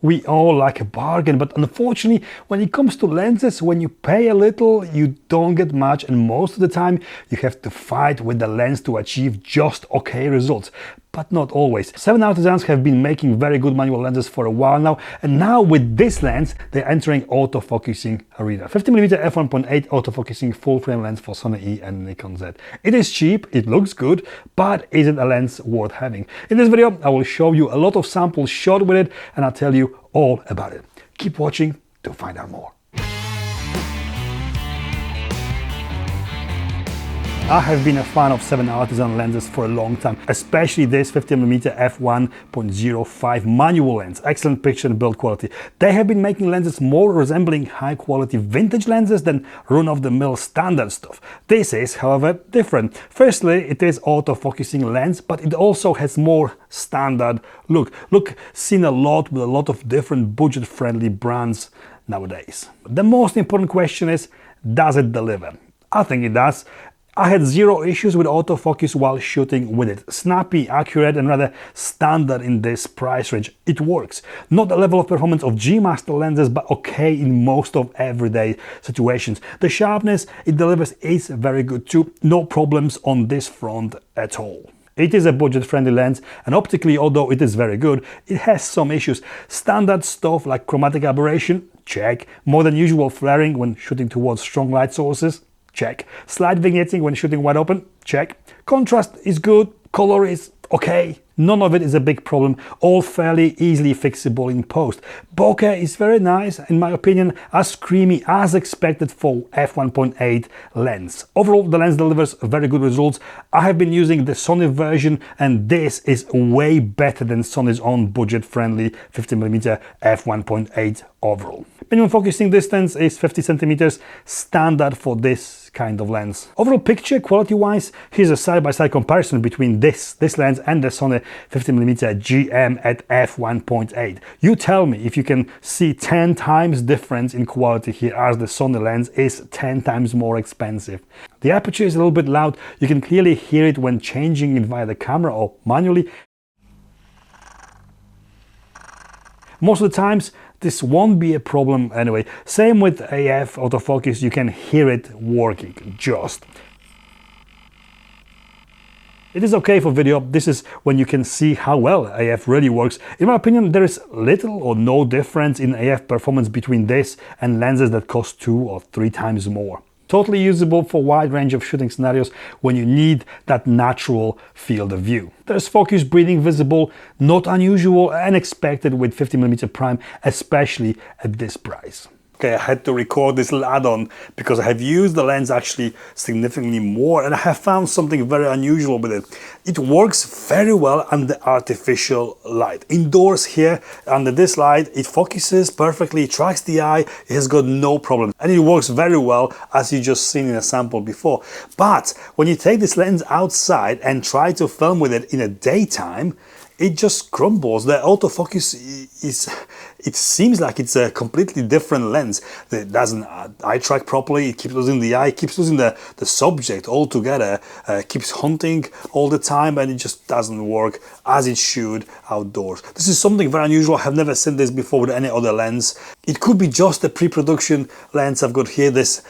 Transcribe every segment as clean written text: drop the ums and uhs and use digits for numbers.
We all like a bargain, but unfortunately, when it comes to lenses, when you pay a little, you don't get much, and most of the time you have to fight with the lens to achieve just okay results. But not always. 7Artisans have been making very good manual lenses for a while now, and now with this lens, they're entering autofocusing arena. 50mm f1.8 autofocusing full frame lens for Sony-E and Nikon Z. It is cheap, it looks good, but is it a lens worth having? In this video, I will show you a lot of samples shot with it, and I'll tell you all about it. Keep watching to find out more. I have been a fan of 7Artisan lenses for a long time, especially this 50mm f1.05 manual lens. Excellent picture and build quality. They have been making lenses more resembling high-quality vintage lenses than run-of-the-mill standard stuff. This is, however, different. Firstly, it is autofocusing lens, but it also has more standard look. Look, seen a lot with a lot of different budget-friendly brands nowadays. The most important question is, does it deliver? I think it does. I had zero issues with autofocus while shooting with it. Snappy, accurate and rather standard in this price range. It works. Not the level of performance of G Master lenses, but okay in most of everyday situations. The sharpness it delivers is very good too. No problems on this front at all. It is a budget-friendly lens, and optically, although it is very good, it has some issues. Standard stuff like chromatic aberration, check. More than usual flaring when shooting towards strong light sources, check. Slight vignetting when shooting wide open, check. Contrast is good, color is okay. None of it is a big problem, all fairly easily fixable in post. Bokeh is very nice, in my opinion, as creamy as expected for f1.8 lens. Overall, the lens delivers very good results. I have been using the Sony version, and this is way better than Sony's own budget-friendly 50mm f1.8 overall. Minimum focusing distance is 50 centimeters, standard for this kind of lens. Overall picture quality-wise, here's a side-by-side comparison between this lens and the Sony 50mm GM at f1.8. You tell me if you can see 10 times difference in quality here, as the Sony lens is 10 times more expensive. The aperture is a little bit loud. You can clearly hear it when changing it via the camera or manually. Most of the times, this won't be a problem anyway. Same with AF autofocus, you can hear it working, just. It is okay for video. This is when you can see how well AF really works. In my opinion, there is little or no difference in AF performance between this and lenses that cost 2 or 3 times more. Totally usable for a wide range of shooting scenarios when you need that natural field of view. There's focus breathing visible, not unusual and expected with 50mm prime, especially at this price. Okay, I had to record this little add-on because I have used the lens actually significantly more, and I have found something very unusual with it. It works very well under artificial light. Indoors here, under this light, it focuses perfectly, it tracks the eye, it has got no problem. And it works very well, as you just seen in a sample before. But when you take this lens outside and try to film with it in a daytime, it just crumbles. The autofocus it seems like it's a completely different lens. It doesn't eye track properly, it keeps losing the eye, keeps losing the subject altogether, keeps hunting all the time, and it just doesn't work as it should outdoors. This is something very unusual. I have never seen this before with any other lens. It could be just a pre-production lens I've got here, this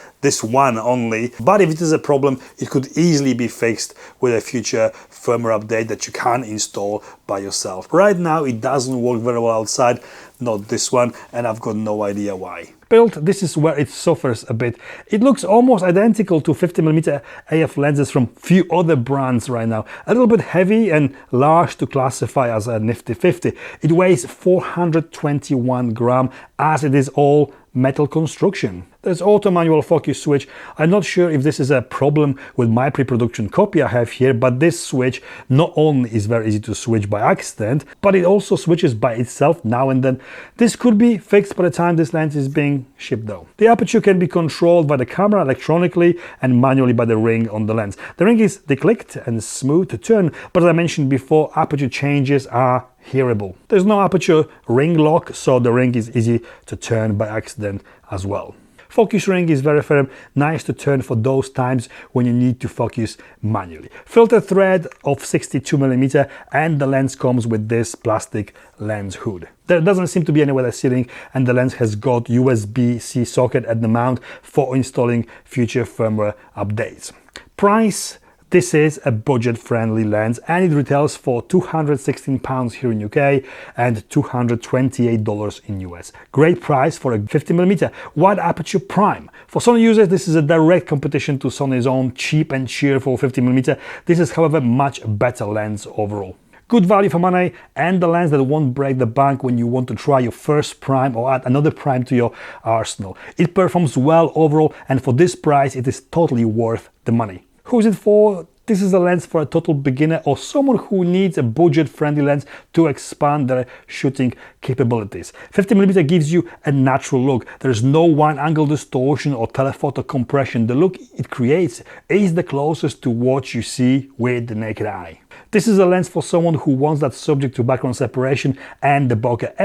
one only, but if it is a problem, it could easily be fixed with a future firmware update that you can install by yourself. Right now it doesn't work very well outside, not this one, and I've got no idea why. Built, this is where it suffers a bit. It looks almost identical to 50mm AF lenses from few other brands right now. A little bit heavy and large to classify as a nifty 50. It weighs 421 grams, as it is all metal construction. There's auto manual focus switch. I'm not sure if this is a problem with my pre-production copy I have here, but this switch not only is very easy to switch by accident, but it also switches by itself now and then. This could be fixed by the time this lens is being shipped though. The aperture can be controlled by the camera electronically and manually by the ring on the lens. The ring is declicked and smooth to turn, but as I mentioned before, aperture changes are hearable. There's no aperture ring lock, so the ring is easy to turn by accident as well. Focus ring is very firm, nice to turn for those times when you need to focus manually. Filter thread of 62mm, and the lens comes with this plastic lens hood. There doesn't seem to be any weather sealing, and the lens has got USB-C socket at the mount for installing future firmware updates. Price: this is a budget-friendly lens and it retails for £216 here in UK and $228 in US. Great price for a 50mm wide aperture prime. For Sony users, this is a direct competition to Sony's own cheap and cheerful 50mm. This is, however, much better lens overall. Good value for money and the lens that won't break the bank when you want to try your first prime or add another prime to your arsenal. It performs well overall, and for this price it is totally worth the money. Who is it for? This is a lens for a total beginner or someone who needs a budget-friendly lens to expand their shooting capabilities. 50mm gives you a natural look. There is no wide-angle distortion or telephoto compression. The look it creates is the closest to what you see with the naked eye. This is a lens for someone who wants that subject to background separation, and the bokeh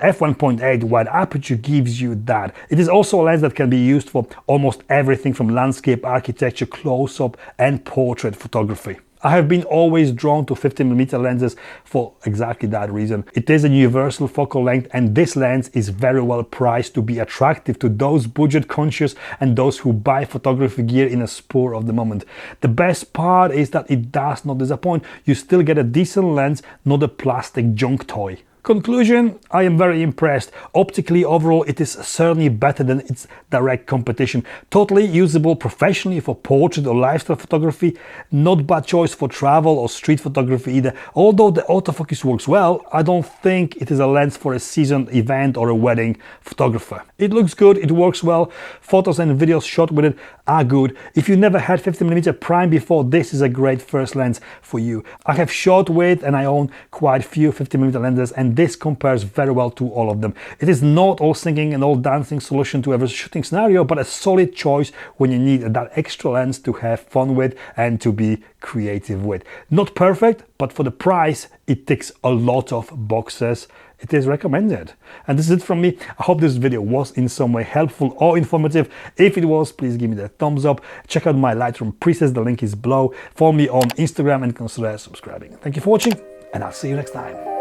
f1.8 wide aperture gives you that. It is also a lens that can be used for almost everything from landscape, architecture, close-up and portrait photography. I have been always drawn to 50mm lenses for exactly that reason. It is a universal focal length, and this lens is very well priced to be attractive to those budget conscious and those who buy photography gear in a spur of the moment. The best part is that it does not disappoint. You still get a decent lens, not a plastic junk toy. Conclusion: I am very impressed. Optically, overall, it is certainly better than its direct competition. Totally usable professionally for portrait or lifestyle photography. Not bad choice for travel or street photography either. Although the autofocus works well, I don't think it is a lens for a seasoned event or a wedding photographer. It looks good, it works well. Photos and videos shot with it are good. If you never had 50mm prime before, this is a great first lens for you. I have shot with and I own quite a few 50mm lenses, and this compares very well to all of them. It is not all singing and all dancing solution to every shooting scenario, but a solid choice when you need that extra lens to have fun with and to be creative with. Not perfect, but for the price, it ticks a lot of boxes. It is recommended. And this is it from me. I hope this video was in some way helpful or informative. If it was, please give me the thumbs up. Check out my Lightroom presets, the link is below. Follow me on Instagram and consider subscribing. Thank you for watching, and I'll see you next time.